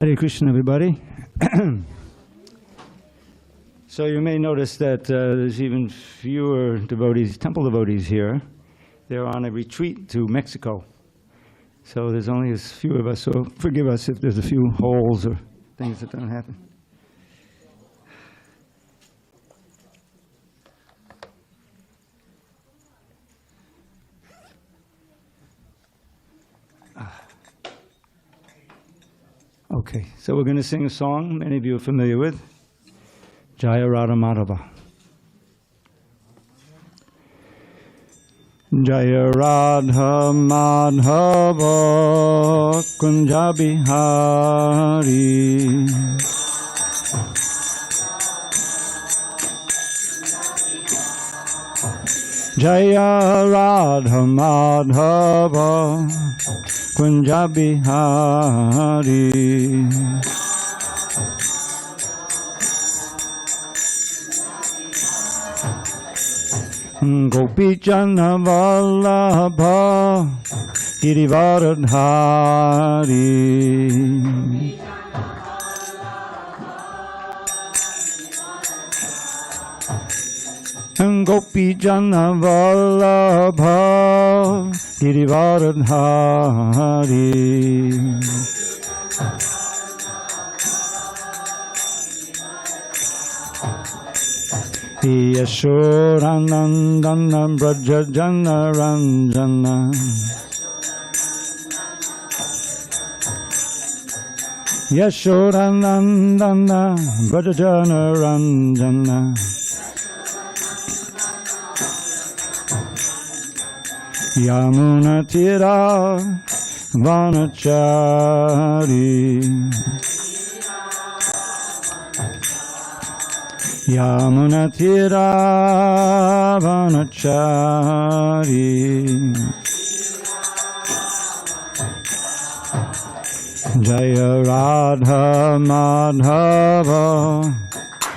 Hare Krishna, everybody. So you may notice that there's even fewer devotees, temple devotees here. They're on a retreat to Mexico. So there's only as few of us, so forgive us if there's a few holes or things that don't happen. Okay, so we're going to sing a song many of you are familiar with, Jaya Radha Madhava. Jaya Radha Madhava Kunja Bihari Jaya Radha Madhava Kunja Bihari Gopi Jana Vallabha Girivaradhari Gopi Jana Vallabha Girivaradhari Yashodanandana Braja Jana Ranjana Yashodanandana Braja Jana Ranjana Yamuna Tira Vanachari Yamuna Tira Vanachari Jaya Radha Madhava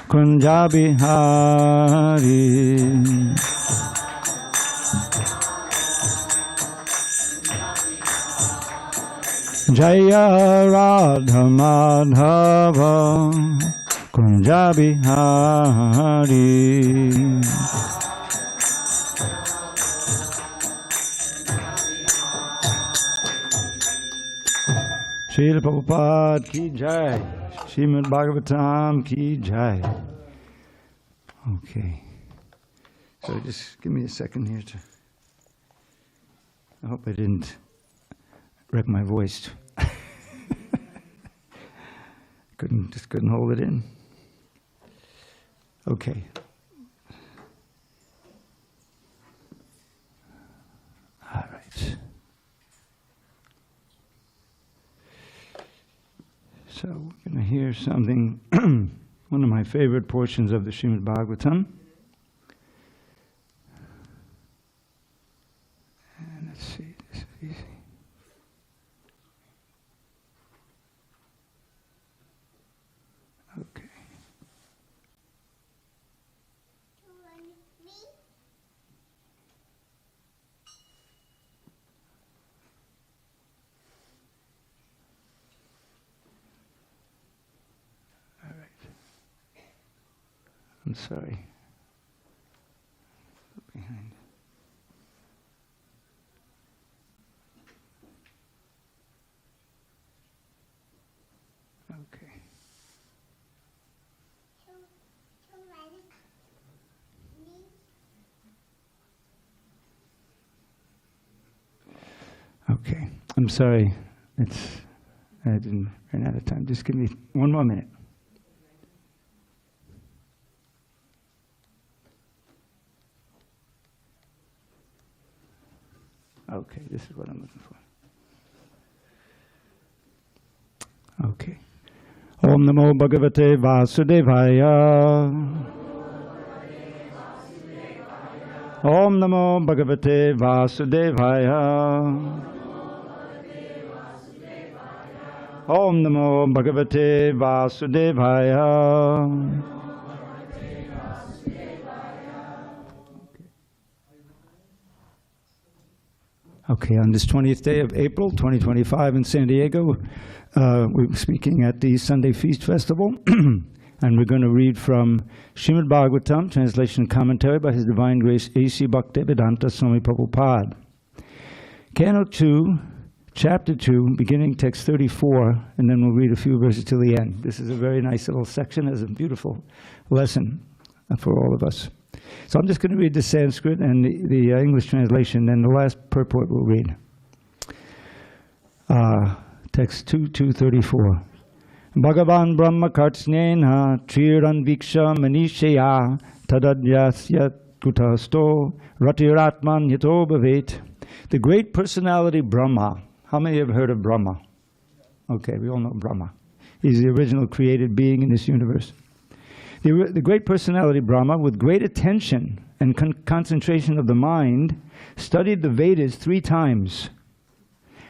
Kunja Bihari Jaya Radha Madhava Kunja Bihari Srila Prabhupada ki jai, Srimad Bhagavatam ki jai. Okay, so just give me a second here to, I hope I didn't wreck my voice. Couldn't hold it in. Okay. All right. So we're going to hear something, one of my favorite portions of the Srimad Bhagavatam. And let's see, this is easy. Okay. All right. I'm sorry. Behind. Okay. Okay, I'm sorry. I didn't run out of time. Just give me one more minute. Okay, this is what I'm looking for. Okay. Om Namo Bhagavate Vasudevaya. Om Namo Bhagavate Vasudevaya. Om Namo Bhagavate Vasudevaya. Okay, on this 20th day of April 2025 in San Diego, we're speaking at the Sunday Feast Festival, and we're going to read from Srimad Bhagavatam, translation and commentary by His Divine Grace A.C. Bhaktivedanta Swami Prabhupada. Canto 2, Chapter 2, beginning text 34, and then we'll read a few verses till the end. This is a very nice little section, has a beautiful lesson for all of us. So I'm just going to read the Sanskrit and the English translation, and the last purport we'll read. Text 2:234. Bhagavan Brahma Kartsnena Triran Viksha Manishaya Tadadyasya Kutasto Ratiratman Yato Bhavet. The great personality Brahma. How many have heard of Brahma? Okay, we all know Brahma. He's the original created being in this universe. The great personality Brahma, with great attention and concentration of the mind, studied the Vedas 3 times.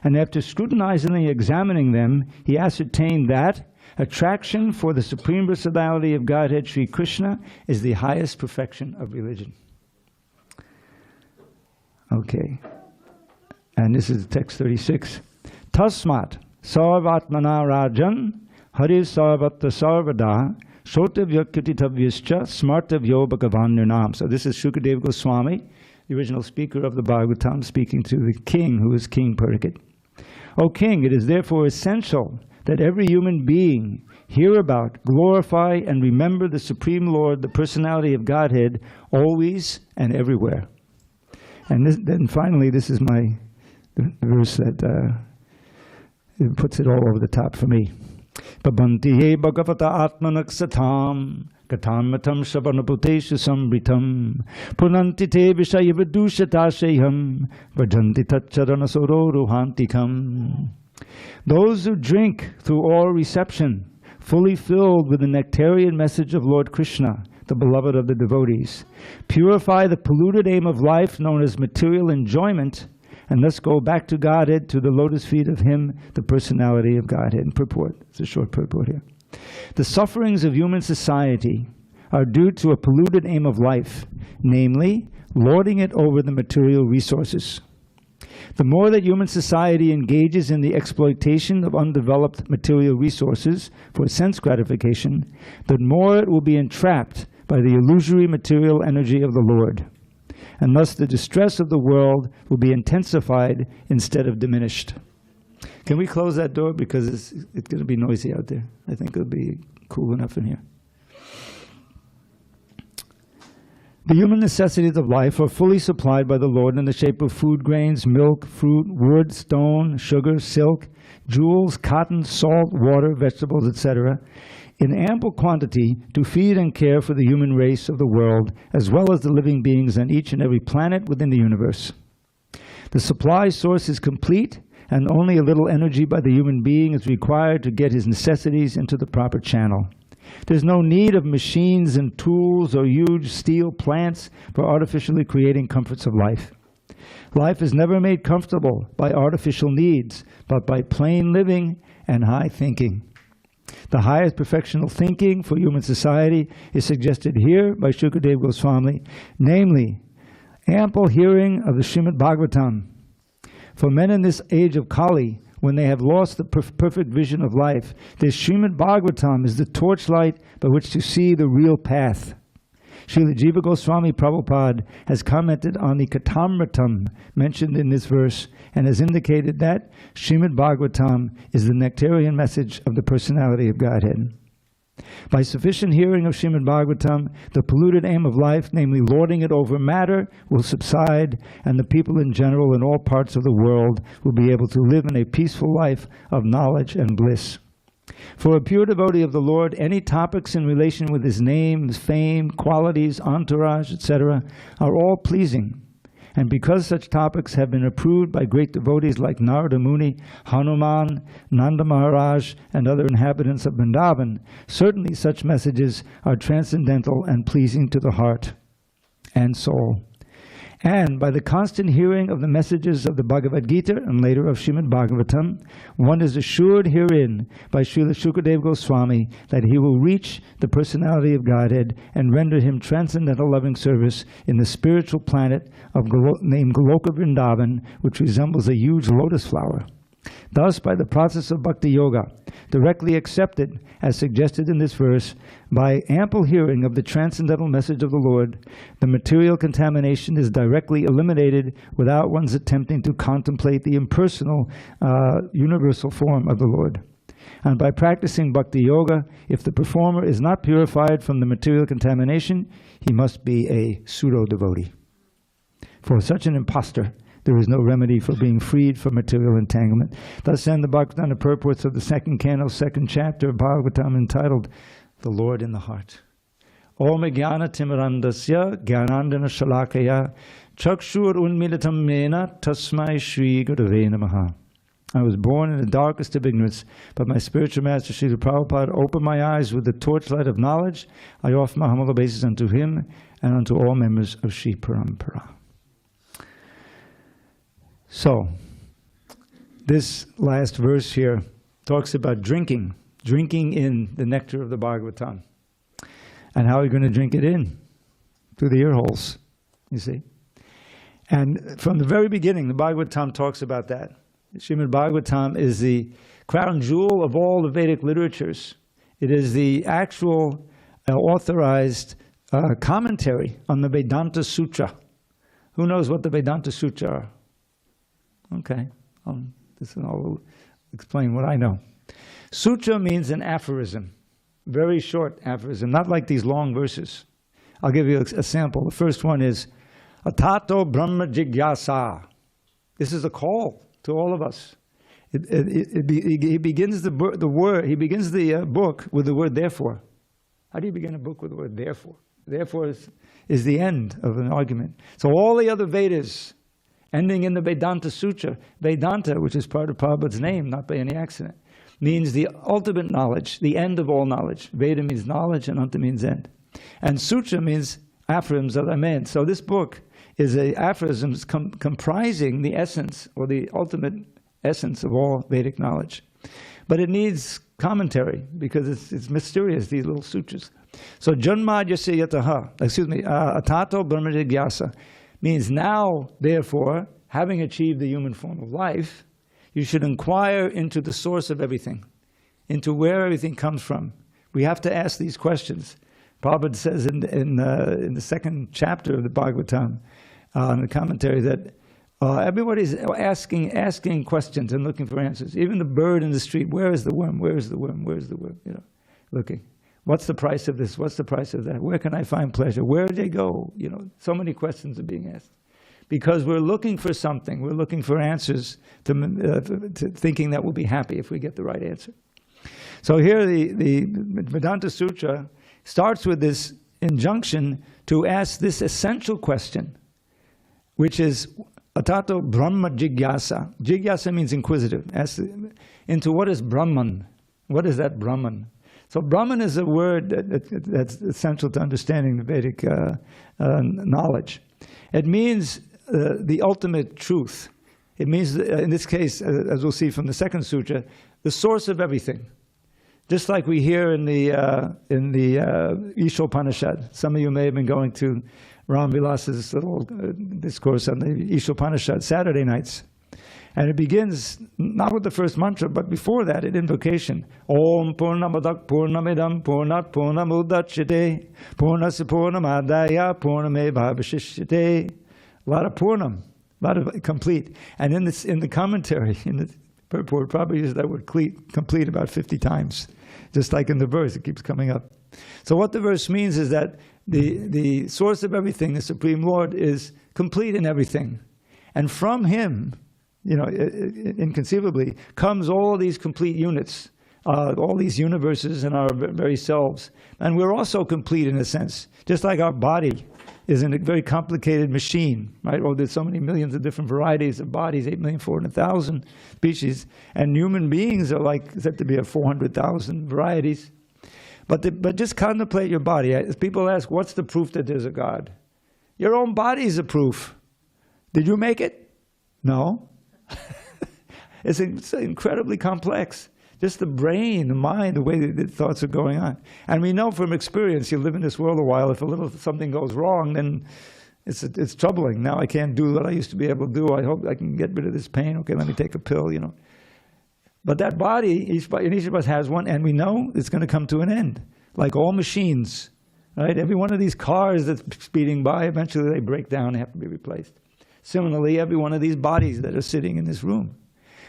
And after scrutinizing and examining them, he ascertained that attraction for the Supreme Personality of Godhead, Sri Krishna, is the highest perfection of religion. Okay. And this is text 36. Tasmat sarvatmana rajan haris sarvatra sarvada Sotavya Kirtitavyascha Smartavyo Bhagavan Nirnam. So this is Shukadeva Goswami, the original speaker of the Bhagavatam, speaking to the king, who is King Parikshit. O king, it is therefore essential that every human being hear about, glorify, and remember the Supreme Lord, the personality of Godhead, always and everywhere. And then finally, this is the verse that it puts it all over the top for me. Pabantiye Bhagavata Atmanaksatam Katammatam Shavanaputesha Sambritam Punantite Vishayavadushatashayam Vajanti Tacharana Sororuhantikam. Those who drink through all reception, fully filled with the nectarian message of Lord Krishna, the beloved of the devotees, purify the polluted aim of life known as material enjoyment, and let's go back to Godhead, to the lotus feet of Him, the personality of Godhead. And purport, it's a short purport here. The sufferings of human society are due to a polluted aim of life, namely, lording it over the material resources. The more that human society engages in the exploitation of undeveloped material resources for sense gratification, the more it will be entrapped by the illusory material energy of the Lord. And thus the distress of the world will be intensified instead of diminished. Can we close that door, because it's going to be noisy out there? I think it'll be cool enough in here. The human necessities of life are fully supplied by the Lord in the shape of food, grains, milk, fruit, wood, stone, sugar, silk, jewels, cotton, salt, water, vegetables, etc., in ample quantity to feed and care for the human race of the world, as well as the living beings on each and every planet within the universe. The supply source is complete, and only a little energy by the human being is required to get his necessities into the proper channel. There's no need of machines and tools or huge steel plants for artificially creating comforts of life. Life is never made comfortable by artificial needs, but by plain living and high thinking. The highest perfectional thinking for human society is suggested here by Shukadeva Goswami, namely, ample hearing of the Srimad Bhagavatam. For men in this age of Kali, when they have lost the perfect vision of life, this Srimad Bhagavatam is the torchlight by which to see the real path. Srila Jiva Goswami Prabhupada has commented on the Katamratam mentioned in this verse and has indicated that Srimad Bhagavatam is the nectarian message of the personality of Godhead. By sufficient hearing of Srimad Bhagavatam, the polluted aim of life, namely lording it over matter, will subside, and the people in general in all parts of the world will be able to live in a peaceful life of knowledge and bliss. For a pure devotee of the Lord, any topics in relation with His name, His fame, qualities, entourage, etc., are all pleasing. And because such topics have been approved by great devotees like Narada Muni, Hanuman, Nanda Maharaj, and other inhabitants of Vrindavan, certainly such messages are transcendental and pleasing to the heart and soul. And by the constant hearing of the messages of the Bhagavad Gita and later of Srimad Bhagavatam, one is assured herein by Srila Shukadeva Goswami that he will reach the personality of Godhead and render him transcendental loving service in the spiritual planet of named Goloka Vrindavan, which resembles a huge lotus flower. Thus, by the process of Bhakti Yoga, directly accepted, as suggested in this verse, by ample hearing of the transcendental message of the Lord, the material contamination is directly eliminated without one's attempting to contemplate the impersonal, universal form of the Lord. And by practicing Bhakti Yoga, if the performer is not purified from the material contamination, he must be a pseudo-devotee. For such an impostor, there is no remedy for being freed from material entanglement. Thus end the Bhagavatam purports of the second canto, second chapter of Bhagavatam, entitled The Lord in the Heart. Om jnana timirandasya jnanandana shalakaya chakshur unmilitam mena tasmai shri gurave namaha. I was born in the darkest of ignorance, but my spiritual master Srila Prabhupada opened my eyes with the torchlight of knowledge. I offer my humble obeisance unto him and unto all members of Sri Parampara. So, this last verse here talks about drinking in the nectar of the Bhagavatam. And how are you going to drink it in? Through the ear holes, you see. And from the very beginning, the Bhagavatam talks about that. Srimad Bhagavatam is the crown jewel of all the Vedic literatures. It is the actual authorized commentary on the Vedanta Sutra. Who knows what the Vedanta Sutra are? Okay, I'll explain what I know. Sutra means an aphorism, very short aphorism, not like these long verses. I'll give you a sample. The first one is, Atato Brahma Jigyasa. This is a call to all of us. He begins the book with the word therefore. How do you begin a book with the word therefore? Therefore is the end of an argument. So all the other Vedas, ending in the Vedanta Sutra. Vedanta, which is part of Prabhupada's name, not by any accident, means the ultimate knowledge, the end of all knowledge. Veda means knowledge and Anta means end. And Sutra means aphorisms that I meant. So this book is a aphorisms comprising the essence, or the ultimate essence of all Vedic knowledge. But it needs commentary because it's mysterious, these little sutras. So Janmadhyasya yataha, atato brahma jigyasa, means now, therefore, having achieved the human form of life, you should inquire into the source of everything, into where everything comes from. We have to ask these questions. Prabhupada says in the second chapter of the Bhagavatam, in the commentary, that everybody's asking questions and looking for answers. Even the bird in the street, where is the worm? Where is the worm? Where is the worm? You know, looking. What's the price of this? What's the price of that? Where can I find pleasure? Where do they go? You know, so many questions are being asked. Because we're looking for something. We're looking for answers to thinking that we'll be happy if we get the right answer. So here the Vedanta Sutra starts with this injunction to ask this essential question, which is Atato Brahma Jigyasa. Jigyasa means inquisitive. Ask into what is Brahman? What is that Brahman? So Brahman is a word that's essential to understanding the Vedic knowledge. It means the ultimate truth. It means, in this case, as we'll see from the second sutra, the source of everything. Just like we hear in the Ishopanishad. Some of you may have been going to Ram Vilas's little discourse on the Ishopanishad Saturday nights. And it begins not with the first mantra, but before that, in invocation. Om Purnamadak Purnamidam Purnat Purnamudachyate Purnasya Purnamadaya Purnameva Vashishyate. A lot of Purnam, a lot of complete. And in the commentary, in the purport, probably uses that word complete about 50 times. Just like in the verse, it keeps coming up. So what the verse means is that the source of everything, the Supreme Lord, is complete in everything. And from Him, you know, inconceivably, comes all these complete units, all these universes in our very selves. And we're also complete in a sense, just like our body is a very complicated machine, right? Well, there's so many millions of different varieties of bodies, 8,400,000 species, and human beings are like said to be of 400,000 varieties. But just contemplate your body. As people ask, what's the proof that there's a God? Your own body is a proof. Did you make it? No. It's incredibly complex. Just the brain, the mind, the way the thoughts are going on. And we know from experience, you live in this world a while, if a little something goes wrong, then it's troubling. Now I can't do what I used to be able to do. I hope I can get rid of this pain. Okay, let me take a pill, you know. But that body, each of us has one, and we know it's going to come to an end. Like all machines, right? Every one of these cars that's speeding by, eventually they break down and have to be replaced. Similarly, every one of these bodies that are sitting in this room.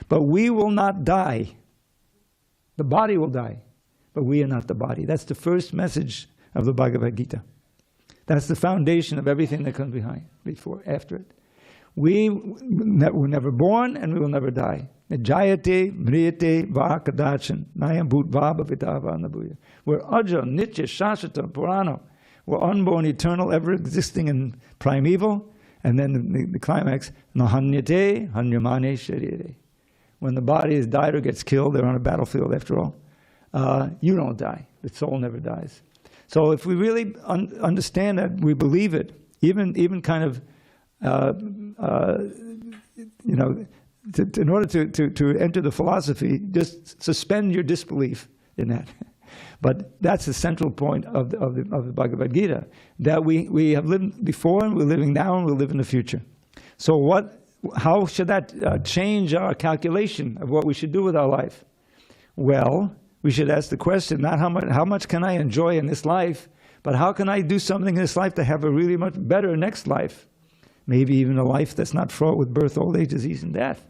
But we will not die. The body will die, but we are not the body. That's the first message of the Bhagavad Gita. That's the foundation of everything that comes after it. We were never born and we will never die. Jayate, mriyate, va kadachan, nayam bhutva bhavitava nabuya. We're aja, nitya, shashata, purana. We're unborn, eternal, ever existing and primeval. And then the climax, nahanyate, hanyamane sharire. When the body is died or gets killed, they're on a battlefield after all. You don't die. The soul never dies. So if we really understand that, we believe it, even kind of, you know, in order to enter the philosophy, just suspend your disbelief in that. But that's the central point of the Bhagavad Gita, that we have lived before, and we're living now, and we'll live in the future. So how should that change our calculation of what we should do with our life? Well, we should ask the question, not how much can I enjoy in this life, but how can I do something in this life to have a really much better next life? Maybe even a life that's not fraught with birth, old age, disease, and death.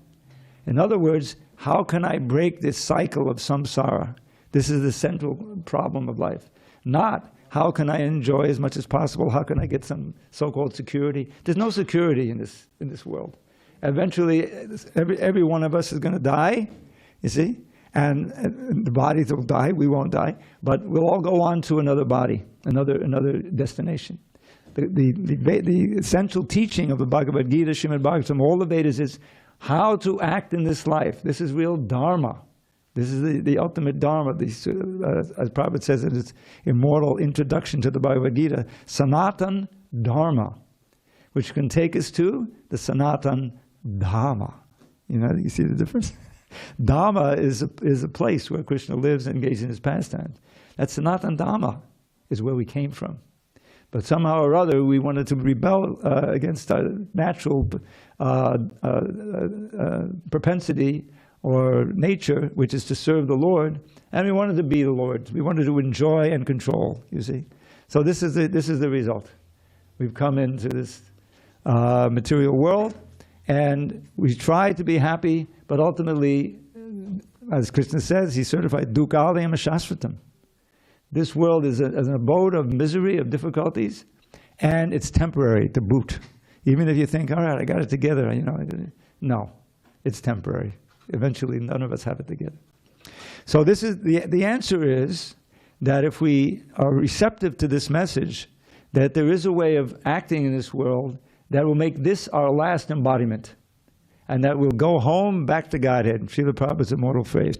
In other words, how can I break this cycle of samsara? This is the central problem of life. Not how can I enjoy as much as possible? How can I get some so-called security? There's no security in this world. Eventually, every one of us is going to die, you see? And the bodies will die, we won't die, but we'll all go on to another body, another destination. The essential teaching of the Bhagavad Gita, Srimad Bhagavatam, all the Vedas is how to act in this life. This is real dharma. This is the ultimate dharma. As Prabhupada says in his immortal introduction to the Bhagavad Gita, Sanatan Dharma, which can take us to the Sanatan Dhamma. You know, you see the difference? Dhamma is a place where Krishna lives and engages in his pastimes. That Sanatan Dhamma is where we came from. But somehow or other, we wanted to rebel against our natural propensity or nature, which is to serve the Lord, and we wanted to be the Lord. We wanted to enjoy and control, you see. So this is the result. We've come into this material world, and we try to be happy, but ultimately, as Krishna says, he certified dukkhalayam shashvatam. This world is an abode of misery, of difficulties, and it's temporary to boot. Even if you think, all right, I got it together, you know, no, it's temporary. Eventually, none of us have it together. So this is the answer is that if we are receptive to this message, that there is a way of acting in this world that will make this our last embodiment, and that we'll go home back to Godhead. Srila Prabhupada's immortal phrase,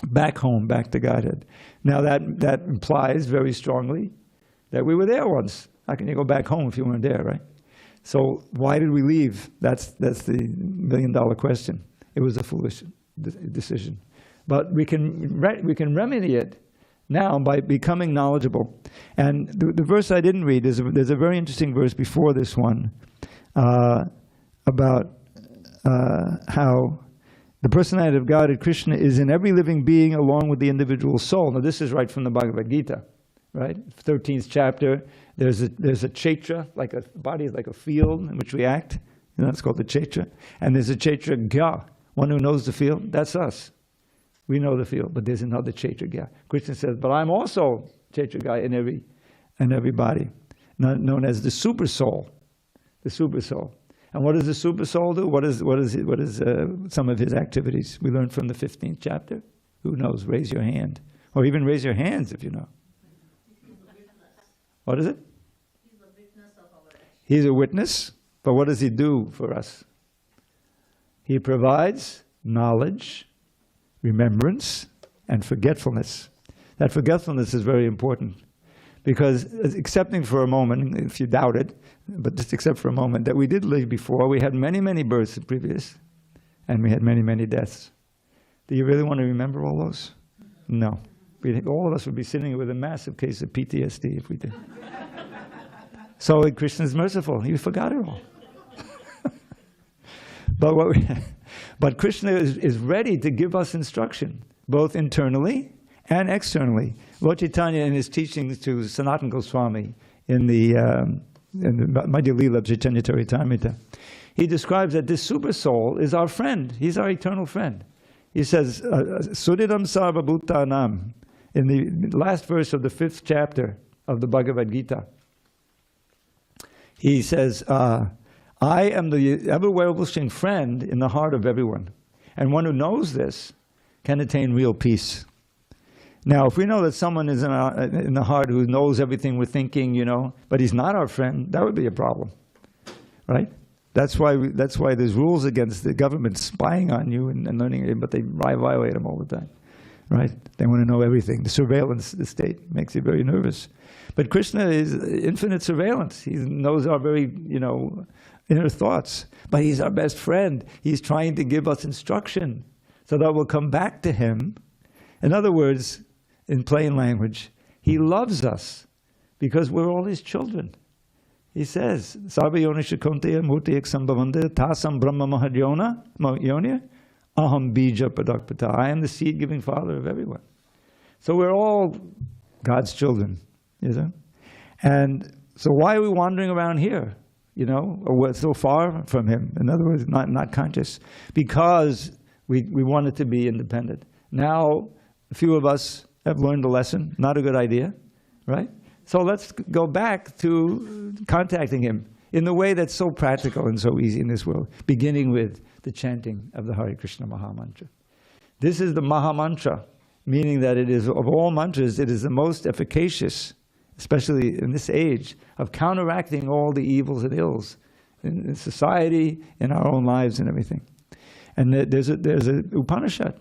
back home, back to Godhead. Now that implies very strongly that we were there once. How can you go back home if you weren't there, right? So why did we leave? That's the million-dollar question. It was a foolish decision. But we can remedy it now by becoming knowledgeable. And the verse I didn't read, there's a very interesting verse before this one about how the personality of God, Krishna, is in every living being along with the individual soul. Now this is right from the Bhagavad Gita, right? 13th chapter, there's a kshetra, like a body is like a field in which we act. You know, it's called the kshetra. And there's a kshetra gya, one who knows the field. That's us. We know the field, but there's another kshetra gya. Krishna says, but I'm also kshetra gya in every body, known as the super soul. The super soul. And what does the super soul do? What is some of his activities? We learned from the 15th chapter. Who knows? Raise your hand. Or even raise your hands if you know. What is it? He's a witness of our actions. He's a witness, but what does he do for us? He provides knowledge, remembrance, and forgetfulness. That forgetfulness is very important, Because accepting for a moment, if you doubt it, but just accept for a moment that we did live before, we had many, many births previous, and we had many, many deaths. Do you really want to remember all those? No. All of us would be sitting with a massive case of PTSD if we did. So Krishna is merciful. He forgot it all. But Krishna is ready to give us instruction, both internally and externally. Lord Chaitanya, in his teachings to Sanatana Goswami in the Madhya Lila of Chaitanya Charitamrita, he describes that this super soul is our friend. He's our eternal friend. He says, Sudidam Sarva Bhutanam, in the last verse of the 5th chapter of the Bhagavad Gita. He says, I am the ever-wellwishing friend in the heart of everyone. And one who knows this can attain real peace. Now, if we know that someone is in the heart who knows everything we're thinking, but he's not our friend, that would be a problem, right? That's why there's rules against the government spying on you and learning it, but they violate them all the time, right? They want to know everything. The surveillance state makes you very nervous. But Krishna is infinite surveillance. He knows our very, inner thoughts. But he's our best friend. He's trying to give us instruction so that we'll come back to him. In other words, in plain language, he loves us because we're all his children. He says, Sarva yonisha konteya murti ek sambhavande tasam brahma mahadyona aham bija padakpata. I am the seed-giving father of everyone. So we're all God's children, And so why are we wandering around here, or we're so far from him? In other words, not conscious. Because we wanted to be independent. Now, a few of us have learned a lesson, not a good idea, right? So let's go back to contacting him in the way that's so practical and so easy in this world, beginning with the chanting of the Hare Krishna Maha Mantra. This is the Maha Mantra, meaning that it is, of all mantras, it is the most efficacious, especially in this age, of counteracting all the evils and ills in society, in our own lives and everything. And there's a Upanishad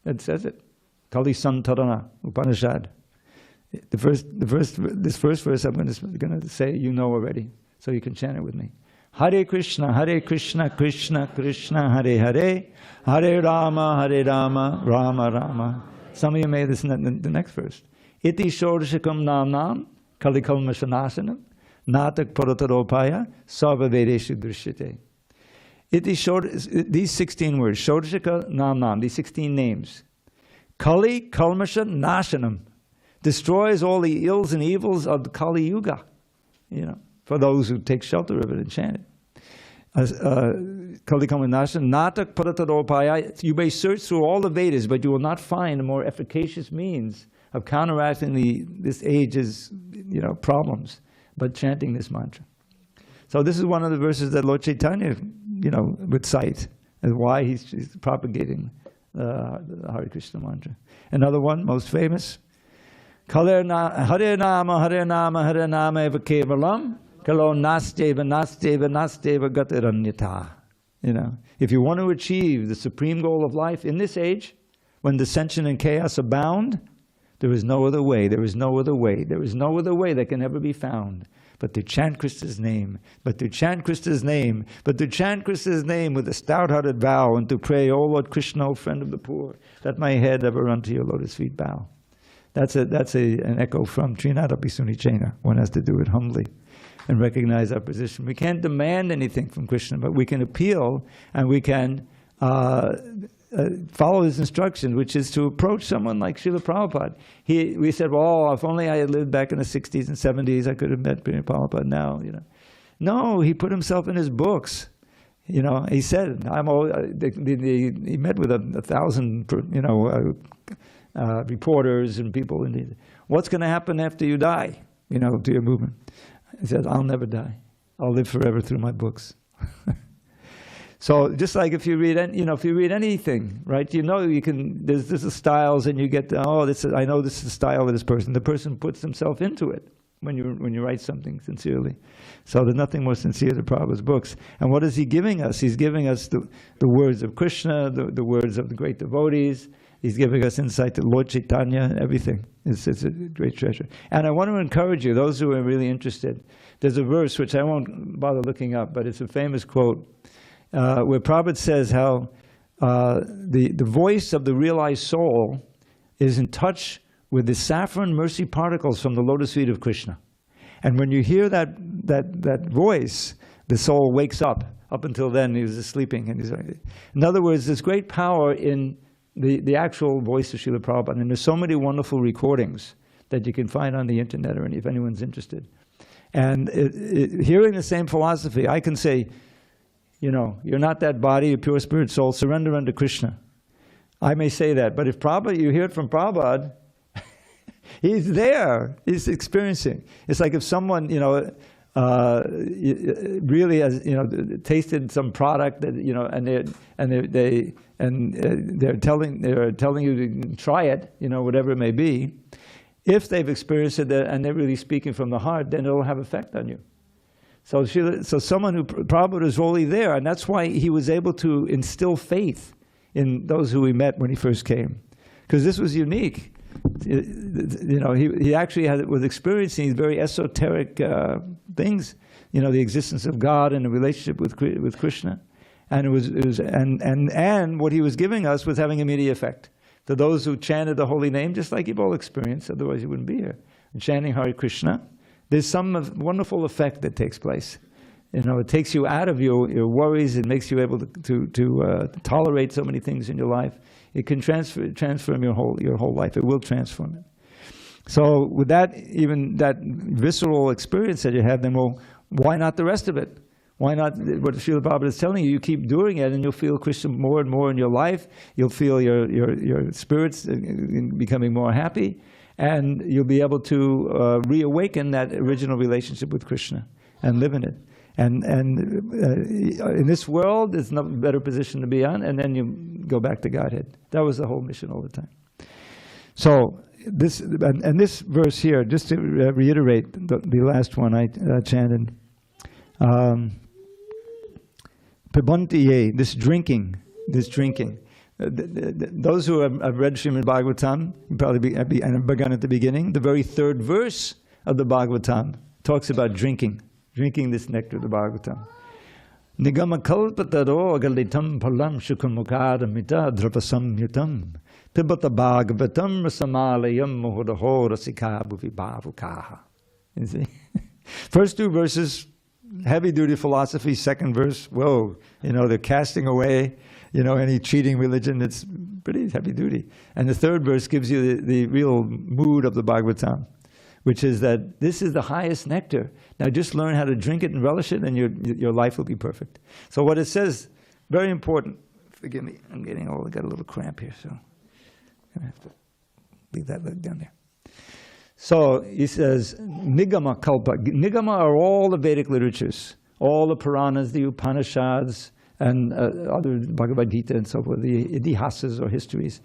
that says it. Kali Santarana Upanishad. This first verse I'm going to say, already, so you can chant it with me. Hare Krishna, Krishna Krishna, Hare Hare, Hare Rama, Rama Rama. Some of you may listen to the next verse. Iti Shodashakam Namnam, Kalikalmasanasanam, Natak Parataropaya, Sarva Vedeshu Drishyate. These 16 words, Shodashaka Namnam, these 16 names. Kali Kalmasha Nashanam, destroys all the ills and evils of the Kali Yuga, for those who take shelter of it and chant it. Kali Kalmasha Natak Parataropaya, you may search through all the Vedas, but you will not find a more efficacious means of counteracting this age's problems, but chanting this mantra. So this is one of the verses that Lord Chaitanya would cite as why he's propagating the Hare Krishna mantra. Another one, most famous, Hare Nama, Hare Nama, Hare Nama eva kevalam, kalo nasteva, nasteva, nasteva gatiranyata. If you want to achieve the supreme goal of life in this age, when dissension and chaos abound, there is no other way, there is no other way, there is no other way that can ever be found but to chant Krishna's name, but to chant Krishna's name, but to chant Krishna's name with a stout-hearted vow, and to pray, O Lord Krishna, O friend of the poor, let my head ever unto your lotus feet bow. That's an echo from Trinadapi Sunichena. One has to do it humbly and recognize our position. We can't demand anything from Krishna, but we can appeal and we can follow his instruction, which is to approach someone like Srila Prabhupada. We said, well, if only I had lived back in the 60s and 70s, I could have met Srila Prabhupada now. No, he put himself in his books. He said, he met with 1,000, reporters and people. And what's going to happen after you die, to your movement? He said, I'll never die. I'll live forever through my books. So just like if you read, anything, right? You can. There's the styles, and you get. I know this is the style of this person. The person puts himself into it when you write something sincerely. So there's nothing more sincere than Prabhupada's books. And what is he giving us? He's giving us the words of Krishna, the words of the great devotees, He's giving us insight to Lord Chaitanya, everything. It's a great treasure. And I want to encourage you, those who are really interested, there's a verse which I won't bother looking up, but it's a famous quote where Prabhupada says how the voice of the realized soul is in touch with the saffron mercy particles from the lotus feet of Krishna. And when you hear that voice, the soul wakes up. Up until then, he was just sleeping. And in other words, there's great power in the actual voice of Srila Prabhupada. And there's so many wonderful recordings that you can find on the internet, or if anyone's interested. And hearing the same philosophy, I can say, you know, you're not that body, a pure spirit soul, surrender unto Krishna. I may say that, but if Prabhupada, you hear it from Prabhupada, he's there, he's experiencing. It's like if someone, you know, really has, you know, tasted some product that, you know, and they're telling you to try it, you know, whatever it may be. If they've experienced it and they're really speaking from the heart, then it'll have effect on you. So someone who Prabhupada is fully there, and that's why he was able to instill faith in those who he met when he first came, because this was unique. You know, he actually was experiencing these very esoteric things. You know, the existence of God and the relationship with Krishna, and and what he was giving us was having immediate effect to those who chanted the holy name, just like you've all experienced. Otherwise, you wouldn't be here. And chanting Hare Krishna, there's some wonderful effect that takes place. You know, it takes you out of your worries. It makes you able to tolerate so many things in your life. It can transform your whole life. It will transform it. So with that, even that visceral experience that you have, then well, why not the rest of it? Why not what Srila Prabhupada is telling you? You keep doing it, and you'll feel Krishna more and more in your life. You'll feel your spirits becoming more happy, and you'll be able to reawaken that original relationship with Krishna and live in it. And in this world, there's no better position to be on, and then you go back to Godhead. That was the whole mission all the time. So this verse here, just to reiterate the last one I chanted, Pibuntiye, this drinking. Those who have read Srimad Bhagavatam, you probably have begun at the beginning. The very third verse of the Bhagavatam talks about drinking this nectar of the Bhagavatam. Nigama kalpataro agalitam palam shukamukadamita dravasam yutam pibata bhagavatam rasamalayam muhudaho rasikabu vibhavukaha. You see? First two verses, heavy-duty philosophy. Second verse, whoa, you know, they're casting away, you know, any cheating religion. It's pretty heavy-duty. And the third verse gives you the real mood of the Bhagavatam, which is that this is the highest nectar. Now just learn how to drink it and relish it, and your life will be perfect. So what it says, very important. Forgive me, I got a little cramp here, so I'm going to have to leave that leg down there. So he says, Nigama Kalpa. Nigama are all the Vedic literatures, all the Puranas, the Upanishads, and other Bhagavad Gita and so forth, the Idihasas or histories.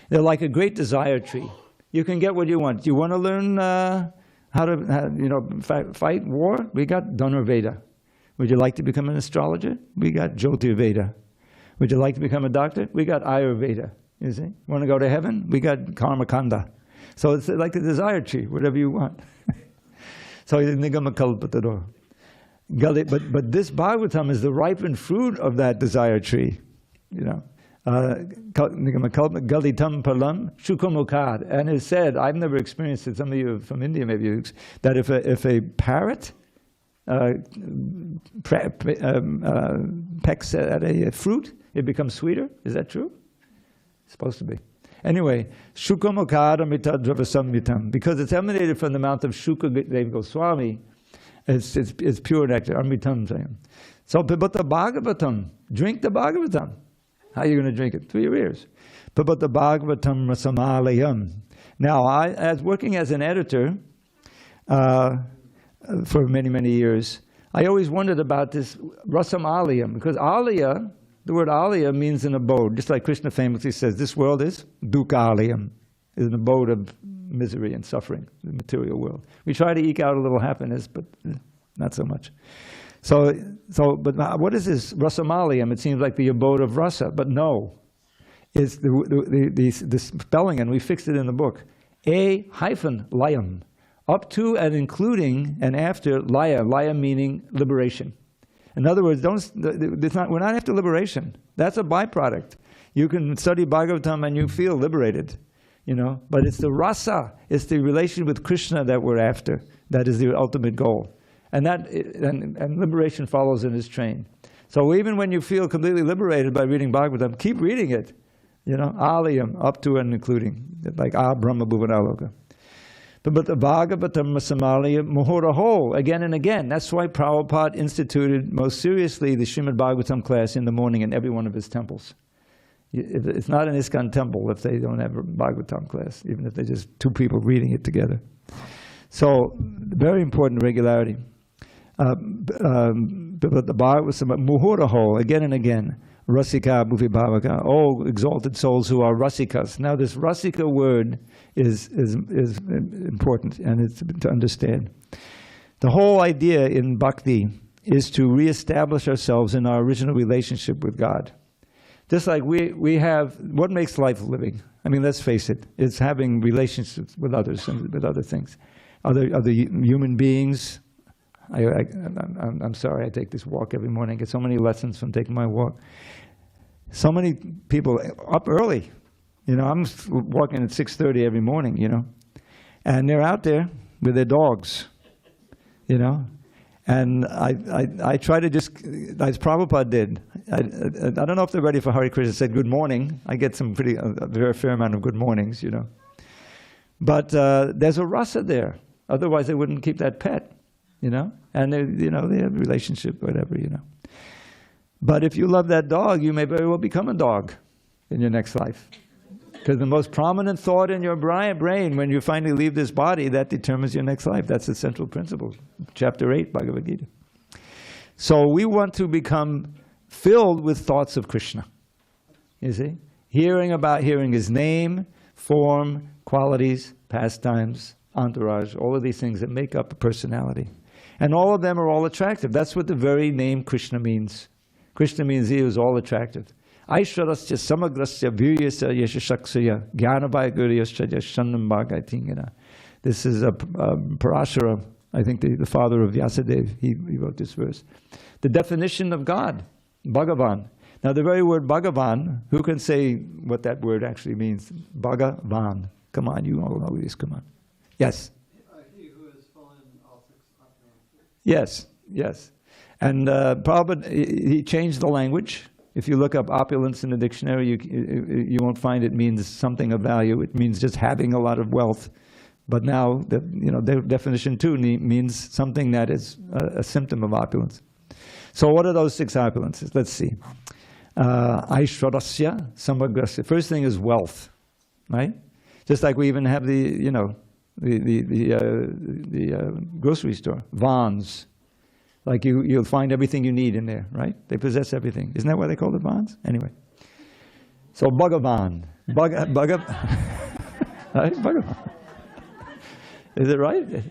They're like a great desire tree. You can get what you want. You want to learn how to fight war? We got Dhanurveda. Would you like to become an astrologer? We got Jyotirveda. Would you like to become a doctor? We got Ayurveda. You see? Want to go to heaven? We got Karmakanda. So it's like a desire tree, whatever you want. So Nigama Kalpataro. But this Bhagavatam is the ripened fruit of that desire tree. You know. Galitam Palam Shukamukad. And it said, I've never experienced it, some of you from India maybe, that if a parrot pecks at a fruit, it becomes sweeter. Is that true? It's supposed to be. Anyway, Shukamukad Amita Dravasamvitam, because it's emanated from the mouth of Shukadeva Goswami, it's pure nectar, Amritam Sayam. So, but the Bhagavatam, drink the Bhagavatam. How are you going to drink it? Through your ears. But the Bhagavatam Rasamalayam. Now, as working as an editor for many, many years, I always wondered about this Rasamalayam, because Alaya, the word Alaya means an abode. Just like Krishna famously says, this world is Dukkhalayam, is an abode of misery and suffering, the material world. We try to eke out a little happiness, but not so much. But what is this Rasamalayam? It seems like the abode of rasa, but no. is the spelling, and we fixed it in the book. A-lion, up to and including and after laya. Laya meaning liberation. In other words, we're not after liberation. That's a byproduct. You can study Bhagavatam and you feel liberated, you know. But it's the rasa, it's the relation with Krishna that we're after. That is the ultimate goal. And liberation follows in his train. So even when you feel completely liberated by reading Bhagavatam, keep reading it. You know, aliyam, up to and including, like Brahma Bhuvanaloka. But the Bhagavatam Masamaliya Muhoraho, again and again. That's why Prabhupada instituted most seriously the Srimad Bhagavatam class in the morning in every one of his temples. It's not an ISKCON temple if they don't have a Bhagavatam class, even if they're just two people reading it together. So, very important regularity. But the Bhagavatam Muhoraho, again and again. Rasika Bhuvi Bhavaka, oh exalted souls who are rasikas. Now this rasika word is important, and it's to understand. The whole idea in Bhakti is to reestablish ourselves in our original relationship with God. Just like we have, what makes life living? I mean, let's face it, it's having relationships with others and with other things. Other human beings. I'm sorry, I take this walk every morning. I get so many lessons from taking my walk. So many people up early. You know, I'm walking at 6:30 every morning, you know. And they're out there with their dogs, you know. And I try to just, as Prabhupada did, I don't know if they're ready for Hare Krishna, said good morning. I get some a very fair amount of good mornings, you know. But there's a rasa there. Otherwise they wouldn't keep that pet. You know, and they have a relationship, whatever, you know. But if you love that dog, you may very well become a dog in your next life. Because the most prominent thought in your brain when you finally leave this body, that determines your next life. That's the central principle. Chapter 8, Bhagavad Gita. So we want to become filled with thoughts of Krishna. You see? Hearing his name, form, qualities, pastimes, entourage, all of these things that make up a personality. And all of them are all attractive. That's what the very name Krishna means. Krishna means he is all attractive. Aishwarasya samagrasya viryasya yashashaksaya jnanabhayaguriyasya yashannam bhagaitingana. This is a Parashara, I think the father of Vyasadeva. He wrote this verse. The definition of God, Bhagavan. Now the very word Bhagavan, who can say what that word actually means? Bhagavan. Come on, you all know this, come on. Yes? He who has fallen all six opulences. Yes, yes. And Prabhupada, he changed the language. If you look up opulence in the dictionary, you won't find it means something of value. It means just having a lot of wealth. But now, their definition too means something that is a symptom of opulence. So what are those six opulences? Let's see. Aishwarasya samagrasya. First thing is wealth, right? Just like we even have the grocery store, Vons. Like you'll find everything you need in there, right? They possess everything. Isn't that why they call it Vons? Anyway. So Bhagavan. Bhagavan. Is it right?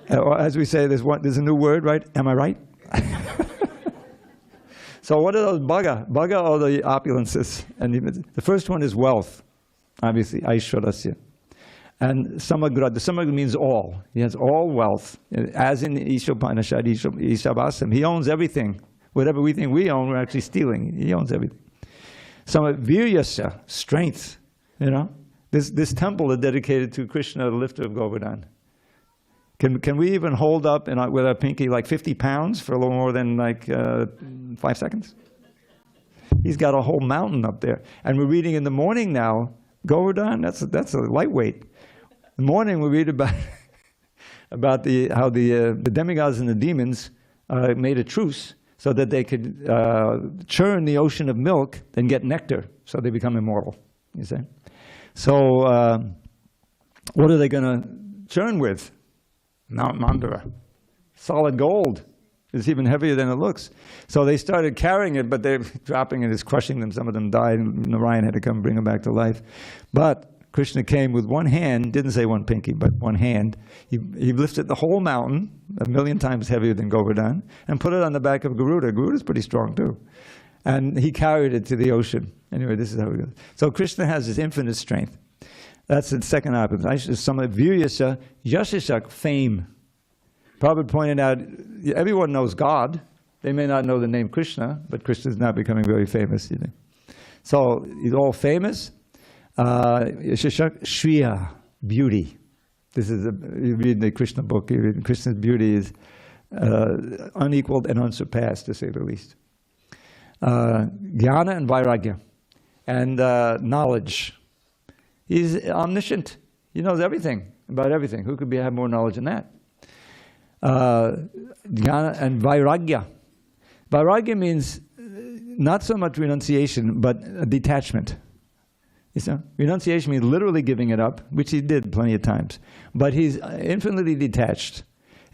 Or as we say, there's a new word, right? Am I right? So what are those bhaga? Bhaga are the opulences. And the first one is wealth, obviously, Aishwarasya. And samagra, the samagra means all. He has all wealth. As in Ishopanishad, Ishabhasam, he owns everything. Whatever we think we own, we're actually stealing. He owns everything. Viryasya, strength. This temple is dedicated to Krishna, the lifter of Govardhan. Can we even hold up with our pinky like 50 pounds for a little more than 5 seconds? He's got a whole mountain up there. And we're reading in the morning now, Govardhan, that's a lightweight. In the morning we read about how the demigods and the demons made a truce so that they could churn the ocean of milk and get nectar, so they become immortal, you see. So what are they going to churn with? Mount Mandara. Solid gold. It's even heavier than it looks. So they started carrying it, but they're dropping it, it's crushing them. Some of them died, and Narayan had to come bring them back to life. But Krishna came with one hand, didn't say one pinky, but one hand. He lifted the whole mountain, 1,000,000 times heavier than Govardhan, and put it on the back of Garuda. Garuda's pretty strong too. And he carried it to the ocean. Anyway, this is how it goes. So Krishna has his infinite strength. That's the second option. Some of Viryasa, Yashashak, fame. Prabhupada pointed out, everyone knows God. They may not know the name Krishna, but Krishna is now becoming very famous. You know. So he's all famous. Yashashak, Shriya, beauty. This is, you read the Krishna book, you read Krishna's beauty is unequaled and unsurpassed, to say the least. Jnana and Vairagya, and knowledge. He's omniscient. He knows everything about everything. Who could have more knowledge than that? Jnana and Vairagya. Vairagya means not so much renunciation, but a detachment. Renunciation means literally giving it up, which he did plenty of times. But he's infinitely detached.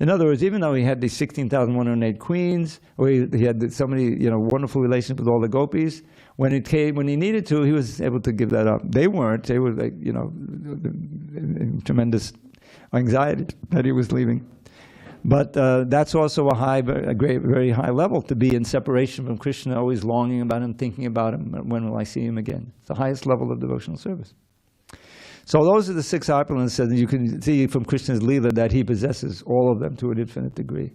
In other words, even though he had these 16,108 queens, or he had so many wonderful relations with all the gopis, when he needed to, he was able to give that up. They weren't. They were like, in tremendous anxiety that he was leaving. But that's also a very high level, to be in separation from Krishna, always longing about him, thinking about him. When will I see him again? It's the highest level of devotional service. So those are the 6 opulence, and you can see from Krishna's Leela that he possesses all of them to an infinite degree.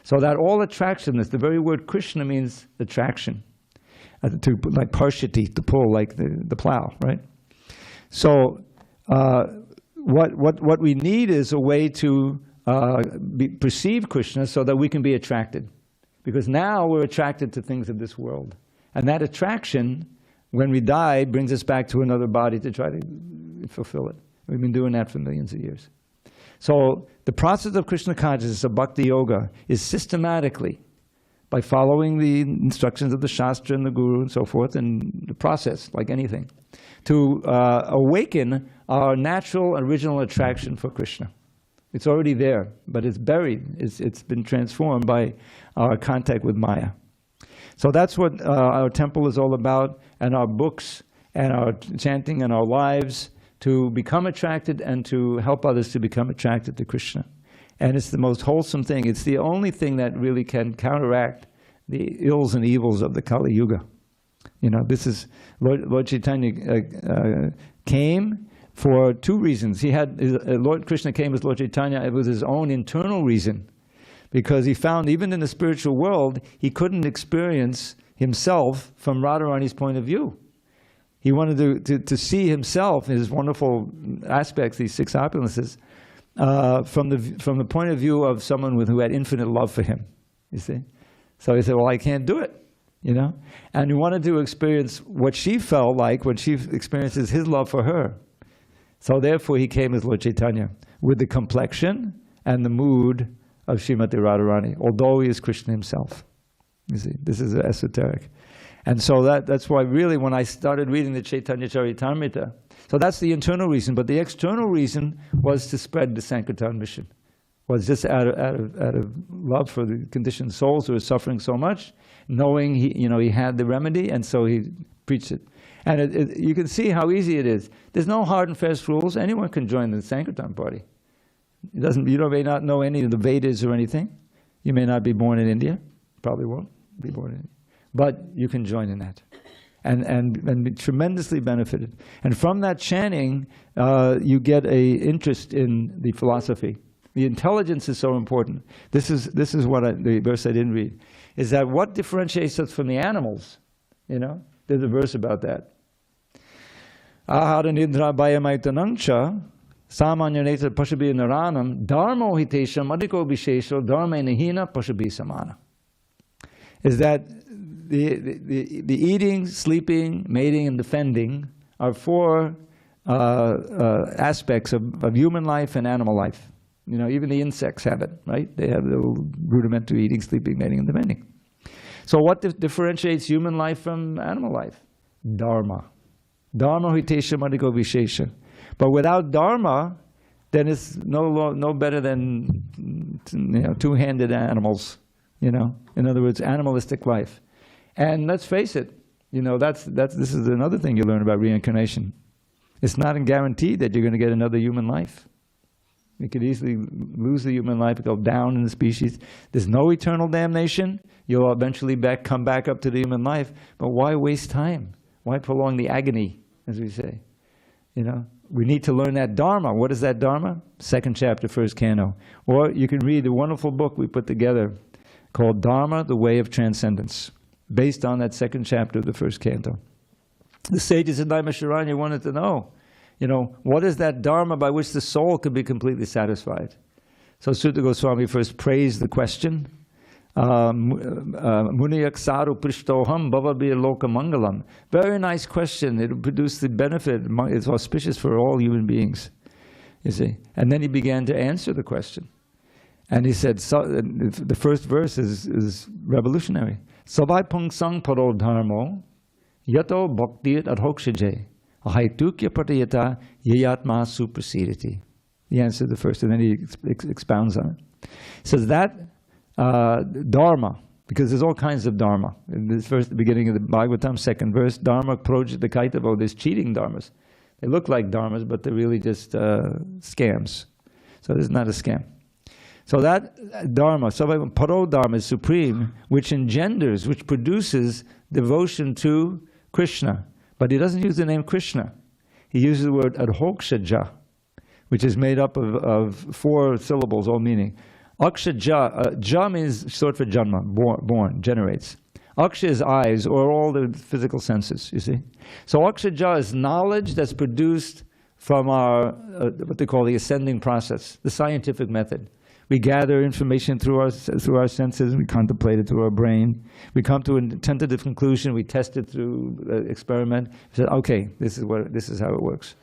So that all attractionness, the very word Krishna means attraction, like parshati, to pull, like the plow, right? So what we need is a way to perceive Krishna so that we can be attracted. Because now we're attracted to things of this world. And that attraction, when we die, brings us back to another body to try to fulfill it. We've been doing that for millions of years. So the process of Krishna consciousness, of Bhakti Yoga, is systematically, by following the instructions of the Shastra and the Guru and so forth, and the process, like anything, to awaken our natural, original attraction for Krishna. It's already there, but it's buried. It's been transformed by our contact with Maya. So that's what our temple is all about, and our books, and our chanting, and our lives, to become attracted and to help others to become attracted to Krishna. And it's the most wholesome thing. It's the only thing that really can counteract the ills and evils of the Kali Yuga. This is, Lord Chaitanya came for 2 reasons. Lord Krishna came as Lord Chaitanya. It was his own internal reason, because he found even in the spiritual world, he couldn't experience himself from Radharani's point of view. He wanted to see himself, his wonderful aspects, these 6 opulences, from the point of view of someone who had infinite love for him, you see. So he said, well, I can't do it, And he wanted to experience what she felt like, what she experiences his love for her. So therefore he came as Lord Chaitanya, with the complexion and the mood of Srimati Radharani, although he is Krishna himself. You see, this is esoteric. And so that's why really when I started reading the Chaitanya Charitamrita, so that's the internal reason, but the external reason was to spread the Sankirtan mission. Was just out of love for the conditioned souls who are suffering so much, knowing he had the remedy, and so he preached it. And you can see how easy it is. There's no hard and fast rules. Anyone can join the Sankirtan party. You may not know any of the Vedas or anything. You may not be born in India. Probably won't be born in India. But you can join in that. And be tremendously benefited. And from that chanting, you get an interest in the philosophy. The intelligence is so important. This is the verse I didn't read. Is that what differentiates us from the animals? There's a verse about that. Ahara nidra bhayamaitanangcha samanyaneta pashabi naranam dharmo hitesham adhiko vishesho dharma nahina pashabi samana. Is that the eating, sleeping, mating, and defending are 4 aspects of human life and animal life. Even the insects have it, right? They have the rudimentary eating, sleeping, mating, and defending. So what differentiates human life from animal life? Dharma. Dharma hitesha madhiko vishesha. But without dharma, then it's no better than 2-handed animals. In other words, animalistic life. And let's face it, this is another thing you learn about reincarnation. It's not guaranteed that you're going to get another human life. You could easily lose the human life, go down in the species. There's no eternal damnation. You'll eventually come back up to the human life. But why waste time? Why prolong the agony, as we say? You know, we need to learn that Dharma. What is that Dharma? Second chapter, first canto. Or you can read a wonderful book we put together called Dharma, the Way of Transcendence, based on that second chapter of the first canto. The sages in Naimisharanya wanted to know, you know, what is that Dharma by which the soul could be completely satisfied? So Sutta Goswami first praised the question. Muniyak saru prishtoham bhavabhir loka mangalam. Very nice question. It will produce the benefit. It's auspicious for all human beings, you see. And then he began to answer the question. And he said, so, the first verse is revolutionary. Savai pungsang paro dharmo yato bhakti adhokshaje ahaitukya patayata yayatma suprasidati. He answered the first, and then he expounds on it. He says that Dharma, because there's all kinds of Dharma. In this first, the beginning of the Bhagavatam, second verse, Dharma projita kaitavo, there's cheating Dharmas. They look like Dharmas, but they're really just scams. So this is not a scam. So that Dharma, Paro Dharma is supreme, which engenders, which produces devotion to Krishna. But he doesn't use the name Krishna. He uses the word adhokshaja, which is made up of 4 syllables, all meaning. Akshaja, ja means short for janma, born, generates. Aksha is eyes, or all the physical senses, you see. So akshaja is knowledge that's produced from our, what they call the ascending process, the scientific method. We gather information through our senses, we contemplate it through our brain. We come to a tentative conclusion, we test it through experiment. We say, okay, this is how it works.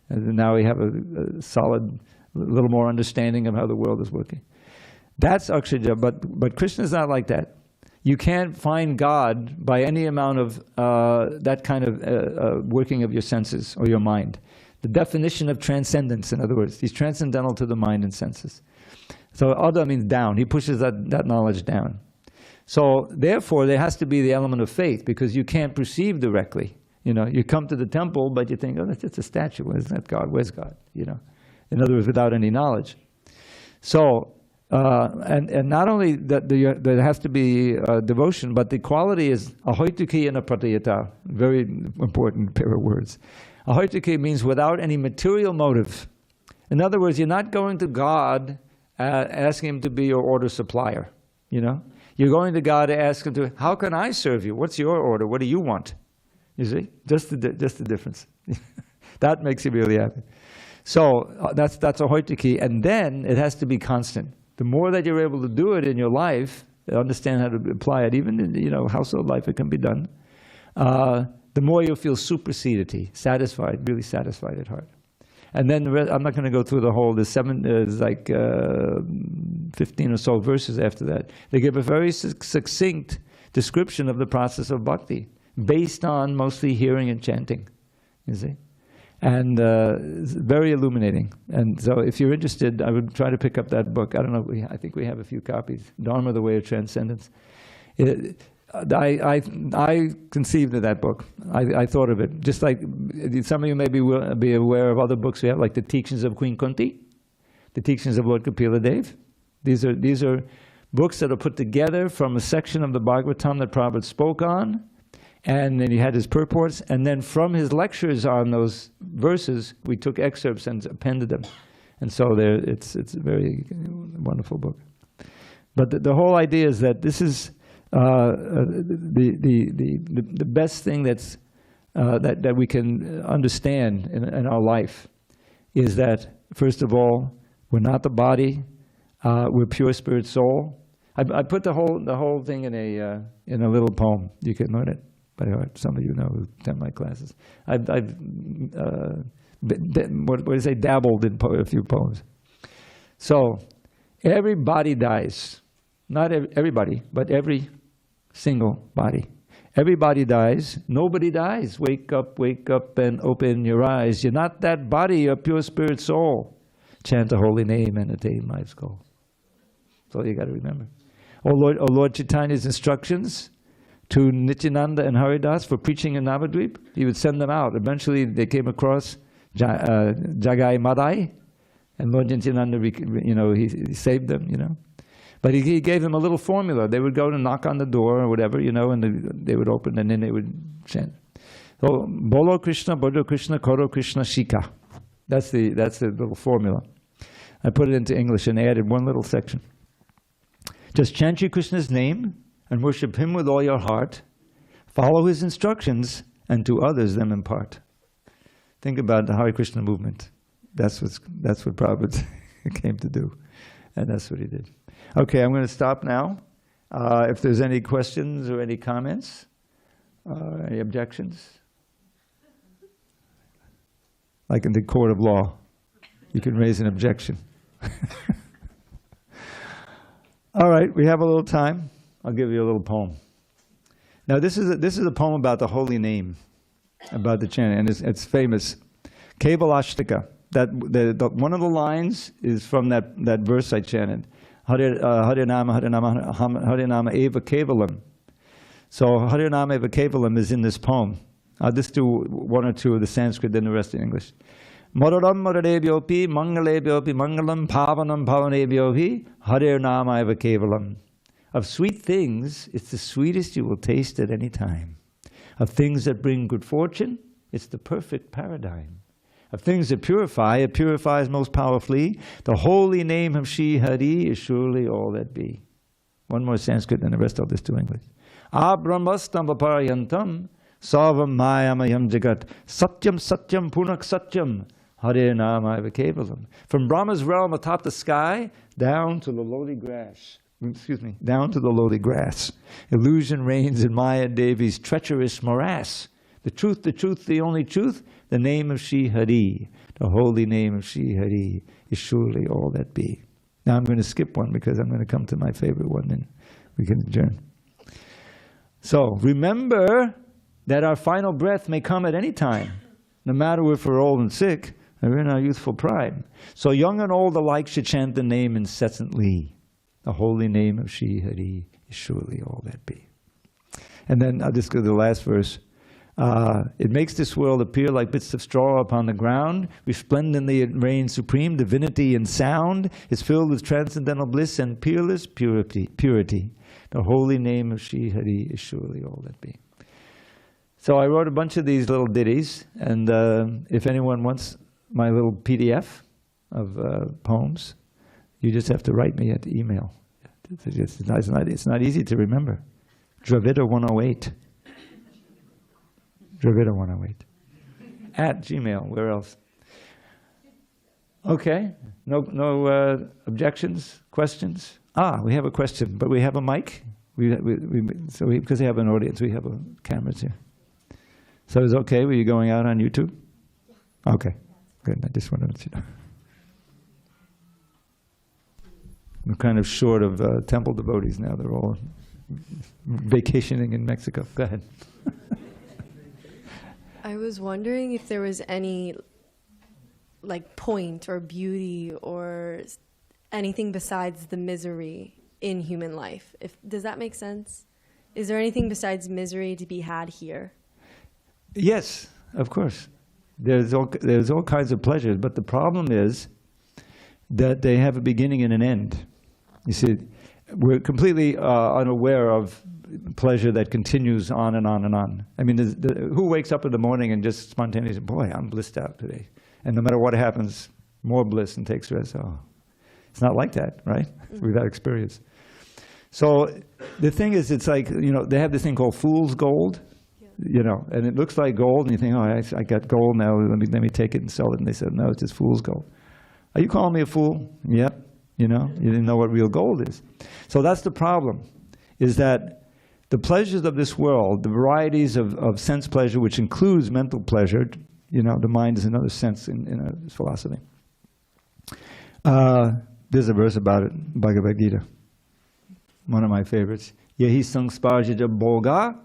And now we have a solid, little more understanding of how the world is working. That's akshaja, but Krishna is not like that. You can't find God by any amount of that kind of working of your senses or your mind. The definition of transcendence, in other words, he's transcendental to the mind and senses. So Ada means down. He pushes that knowledge down. So therefore, there has to be the element of faith, because you can't perceive directly. You know, you come to the temple, but you think, oh, that's just a statue. Isn't that God? Where's God? You know, in other words, without any knowledge. So, and not only that there has to be devotion, but the quality is ahoituki and apratayata. Very important pair of words. Ahoituki means without any material motive. In other words, you're not going to God asking him to be your order supplier. You know, you're going to God to ask him to, how can I serve you? What's your order? What do you want? You see, just the difference. That makes you really happy. So that's a hoitiki, and then it has to be constant. The more that you're able to do it in your life, understand how to apply it, even in household life, it can be done. The more you'll feel supersedity, satisfied, really satisfied at heart. And then I'm not going to go through the whole. There's like 15 or so verses after that. They give a very succinct description of the process of bhakti, based on mostly hearing and chanting, you see. And it's very illuminating. And so if you're interested, I would try to pick up that book. I don't know, I think we have a few copies. Dharma, the Way of Transcendence. I conceived of that book. I thought of it. Just like some of you may be aware of other books we have, like the Teachings of Queen Kunti, the Teachings of Lord Kapila Dev. These are books that are put together from a section of the Bhagavatam that Prabhupada spoke on, and then he had his purports, and then from his lectures on those verses, we took excerpts and appended them. And so it's a very wonderful book. But the whole idea is that this is the best thing that we can understand in our life is that, first of all, we're not the body, we're pure spirit soul. I put the whole thing in a little poem. You can learn it by heart. Some of you know who attend my classes. I've dabbled in a few poems. So every body dies. Not everybody, but every single body. Everybody dies. Nobody dies. Wake up and open your eyes. You're not that body, you're pure spirit soul. Chant the holy name and attain life's goal. That's all you got to remember. O Lord Chaitanya's instructions to Nityananda and Haridas for preaching in Navadvip, he would send them out. Eventually they came across Jagai Madai, And Lord Nityananda, he saved them, But he gave them a little formula. They would go to knock on the door or whatever, and they would open, and then they would chant. So, Bolo Krishna, Bodo Krishna, Koro Krishna, Shika. That's the little formula. I put it into English and added one little section. Just chant Shri Krishna's name and worship him with all your heart. Follow his instructions and to others them impart. Think about the Hare Krishna movement. That's what Prabhupada came to do. And that's what he did. Okay, I'm going to stop now. If there's any questions or any comments, any objections. Like in the court of law, you can raise an objection. All right, we have a little time. I'll give you a little poem. Now this is a poem about the holy name, about the chant, and it's famous. Kevalashtika. One of the lines is from that verse I chanted. Hare Nama Eva Kevalam. So Hare Nama Eva Kevalam is in this poem. I'll just do one or two of the Sanskrit, then the rest in English. Mararam Maradebyopi Mangalebyopi Mangalam Pavanam Pavanebyopi Hare Nama Eva Kevalam. Of sweet things, it's the sweetest you will taste at any time. Of things that bring good fortune, it's the perfect paradigm. Of things that purify, it purifies most powerfully. The holy name of Shri Hari is surely all that be. One more Sanskrit, and the rest I'll just do English. Abrahmastam vaparayantam sarvam mayamayam jagat satyam satyam punak satyam Hare Nama Eva Kevalam. From Brahma's realm atop the sky, down to the lowly grass. Down to the lowly grass. Illusion reigns in Maya Devi's treacherous morass. The truth, the only truth, the name of Shri Hari, the holy name of Shri Hari is surely all that be. Now I'm going to skip one because I'm going to come to my favorite one and we can adjourn. So remember that our final breath may come at any time, no matter if we're old and sick or in our youthful prime. So young and old alike should chant the name incessantly. The holy name of Shri Hari is surely all that be. And then I'll just go to the last verse. It makes this world appear like bits of straw upon the ground. Resplendently it reigns supreme. Divinity and sound is filled with transcendental bliss and peerless purity. The holy name of Shri Hari is surely all that be. So I wrote a bunch of these little ditties, and if anyone wants my little PDF of poems, you just have to write me at the email. It's not easy to remember. Dravida 108. Dravida 108. At Gmail. Where else? Okay. No objections? Questions? We have a question, but we have a mic. Because we have an audience, we have cameras here. So is it okay? Were you going out on YouTube? Okay. Good. I just wanted to know. We're kind of short of temple devotees now. They're all vacationing in Mexico. Go ahead. I was wondering if there was any point or beauty or anything besides the misery in human life. Does that make sense? Is there anything besides misery to be had here? Yes, of course. There's all kinds of pleasures, but the problem is that they have a beginning and an end. You see, we're completely unaware of pleasure that continues on and on and on. I mean, who wakes up in the morning and just spontaneously, boy, I'm blissed out today. And no matter what happens, more bliss and takes rest. Oh, it's not like that, right? Mm-hmm. We've had experience. So the thing is, it's like, they have this thing called fool's gold, and it looks like gold, and you think, oh, I got gold now, let me take it and sell it. And they said, no, it's just fool's gold. Are you calling me a fool? Yep. You didn't know what real gold is. So that's the problem, is that the pleasures of this world, the varieties of sense pleasure, which includes mental pleasure, the mind is another sense in a philosophy. There's a verse about it, Bhagavad Gita, one of my favorites. Yehi sangsparjija bhoga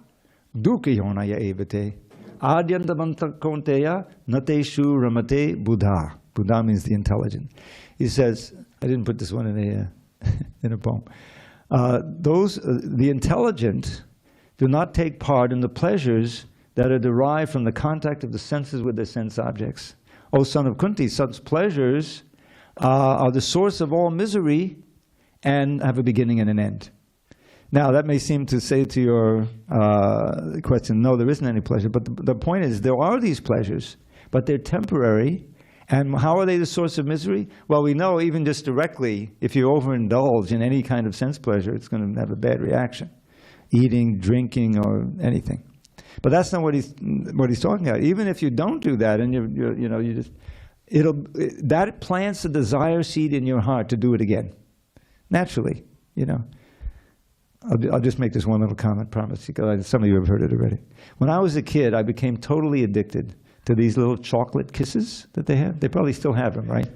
dukhyonaya evate adyantamanta konteya nateshu ramate buddha. Buddha means the intelligent. He says, I didn't put this one in a poem. The intelligent do not take part in the pleasures that are derived from the contact of the senses with their sense objects. O son of Kunti, such pleasures are the source of all misery and have a beginning and an end. Now, that may seem to say to your question, no, there isn't any pleasure. But the point is, there are these pleasures, but they're temporary. And how are they the source of misery? Well, we know even just directly, if you overindulge in any kind of sense pleasure, it's going to have a bad reaction. Eating, drinking, or anything. But that's not what he's talking about. Even if you don't do that, and that plants a desire seed in your heart to do it again, naturally. I'll just make this one little comment, promise, because some of you have heard it already. When I was a kid, I became totally addicted to these little chocolate kisses that they have. They probably still have them, right?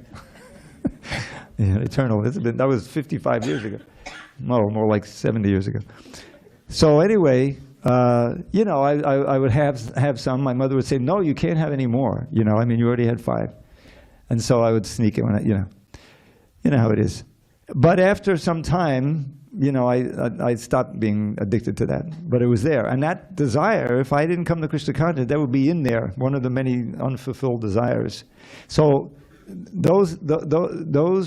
Eternal. That was 55 years ago. No, more like 70 years ago. So anyway, I would have some. My mother would say, no, you can't have any more. You already had 5. And so I would sneak it when you know how it is. But after some time, I stopped being addicted to that. But it was there. And that desire, if I didn't come to Krishna consciousness, that would be in there, one of the many unfulfilled desires. So those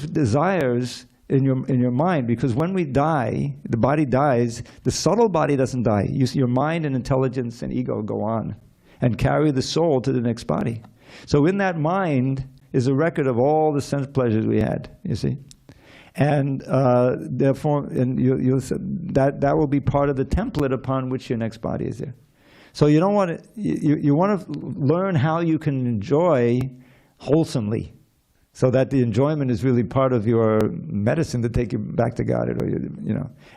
desires in your mind, because when we die, the body dies, the subtle body doesn't die. Your mind and intelligence and ego go on and carry the soul to the next body. So in that mind is a record of all the sense pleasures we had, you see. And therefore, that will be part of the template upon which your next body is there. So you don't want to, you want to learn how you can enjoy wholesomely, so that the enjoyment is really part of your medicine to take you back to God,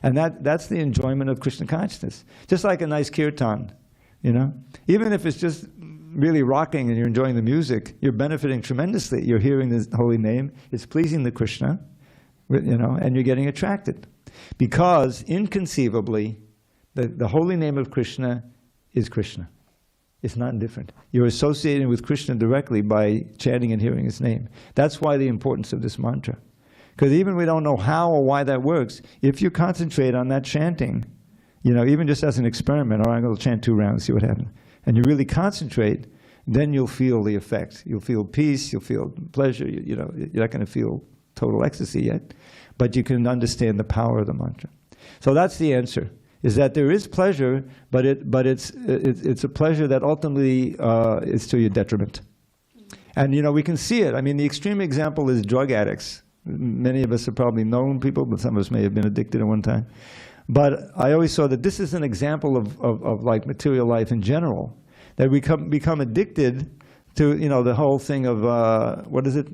And that's the enjoyment of Krishna consciousness. Just like a nice kirtan, Even if it's just really rocking and you're enjoying the music, you're benefiting tremendously. You're hearing the holy name, it's pleasing to Krishna. And you're getting attracted. Because inconceivably, the holy name of Krishna is Krishna. It's not different. You're associating with Krishna directly by chanting and hearing his name. That's why the importance of this mantra. Because even we don't know how or why that works, if you concentrate on that chanting, even just as an experiment, all right, I'm going to chant 2 rounds, see what happens. And you really concentrate, then you'll feel the effect. You'll feel peace, you'll feel pleasure, you're not going to feel total ecstasy yet, but you can understand the power of the mantra. So that's the answer, is that there is pleasure, but it's a pleasure that ultimately is to your detriment. And we can see it. I mean, the extreme example is drug addicts. Many of us have probably known people, but some of us may have been addicted at one time. But I always saw that this is an example of like material life in general, that we become addicted to the whole thing of what is it?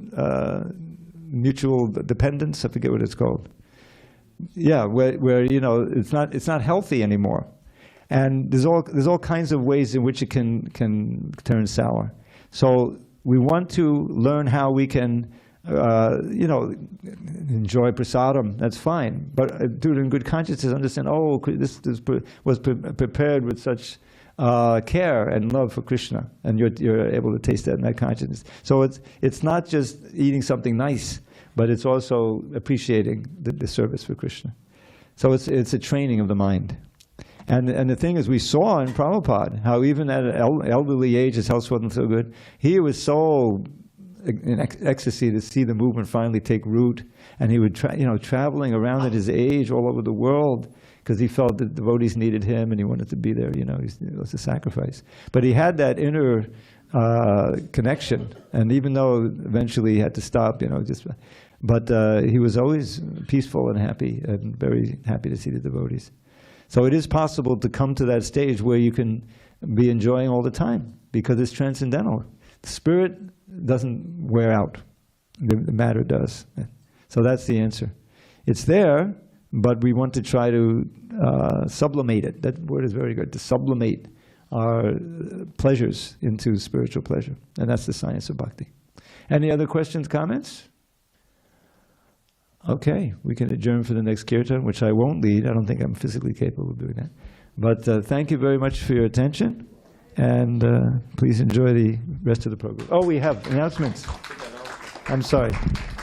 Mutual dependence, I forget what it's called. Yeah, where it's not healthy anymore, and there's all kinds of ways in which it can turn sour. So we want to learn how we can enjoy prasadam. That's fine, but do it in good consciousness. Understand, this was prepared with such care and love for Krishna, and you're able to taste that in that consciousness. So it's not just eating something nice, but it's also appreciating the service for Krishna. So it's a training of the mind. And the thing is, we saw in Prabhupada how even at an elderly age, his health wasn't so good. He was so in ecstasy to see the movement finally take root, and he would traveling around at his age all over the world, because he felt that devotees needed him and he wanted to be there. It was a sacrifice. But he had that inner connection, and even though eventually he had to stop, but he was always peaceful and happy, and very happy to see the devotees. So it is possible to come to that stage where you can be enjoying all the time, because it's transcendental. The spirit doesn't wear out, the matter does. So that's the answer. It's there, but we want to try to sublimate it. That word is very good, to sublimate our pleasures into spiritual pleasure. And that's the science of bhakti. Any other questions, comments? Okay, we can adjourn for the next kirtan, which I won't lead. I don't think I'm physically capable of doing that. But thank you very much for your attention, and please enjoy the rest of the program. Oh, we have announcements. I'm sorry.